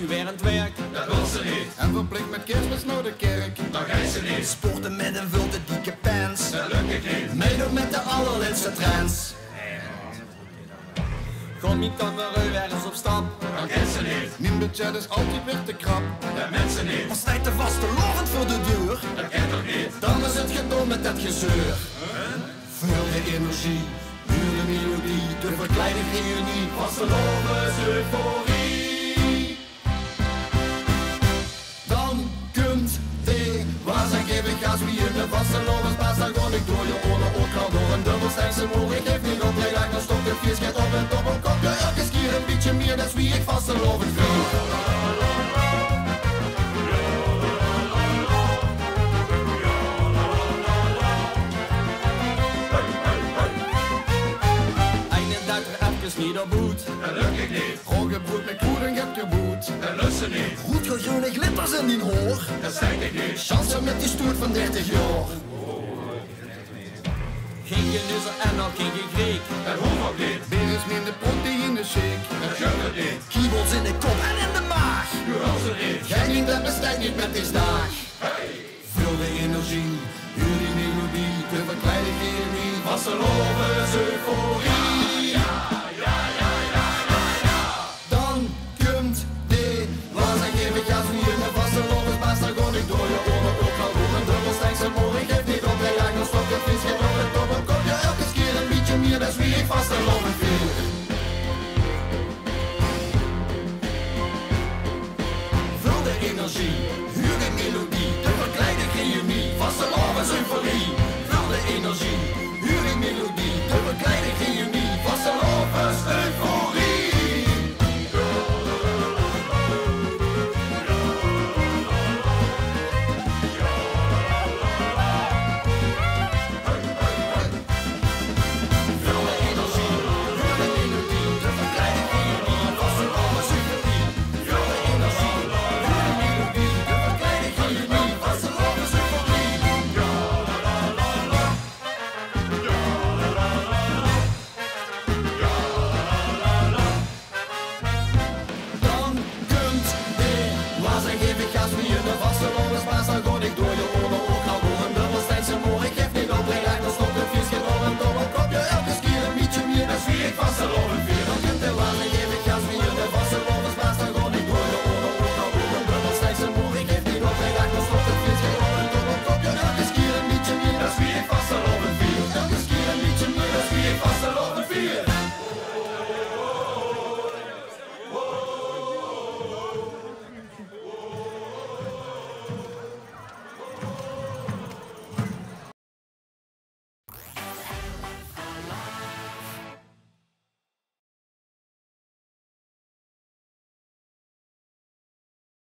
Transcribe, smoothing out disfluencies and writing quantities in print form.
nu weer aan het werk. Dat wil ze niet. En verplicht met kerstmis naar de kerk. Dat gaat ze niet. Sporten met een veel te dikke pants. Dat lukt ik niet. Meedoen met de allerlaatste trends. Kom niet kan weer ergens op stap. Dat gaat ze niet. Mijn budget is altijd weer te krap. Dat mensen niet. Als tijd te vastelovend voor de deur. Dat gaat toch niet. Dan is het gedaan met dat gezeur. Veel de energie, pure melodie, de verkleine reunie. Vastelovens euforie. Dan kunt de was en geef ik gas wie in de vastelovens pas. Dan ga ik door je oren ook al door een dubbelstijgse moer. Ik geef niet op, ik dan stop de vies, gaat op en top op kop. Ja, elke keer een beetje meer, dat is wie ik vastelovend vind. Niet op boet. Dat lukt ik niet. Hoge brood met koering heb je boet. Dat lust ze niet. Goed groene glitters in die hoor. Dat steekt ik niet. Chansen met die stoet van 30 jaar. Geen genuzzel en al geen gekreek. Dat hoeft ook niet. Beer is minder proteïne shake. Dat gunt het niet. Keyboards in de kop en in de maag. Nu wil ze niet. Jij niet, dat bestaat niet met die dag. Vul de energie, huur die melodie, de verkleine chemie. Vastelovens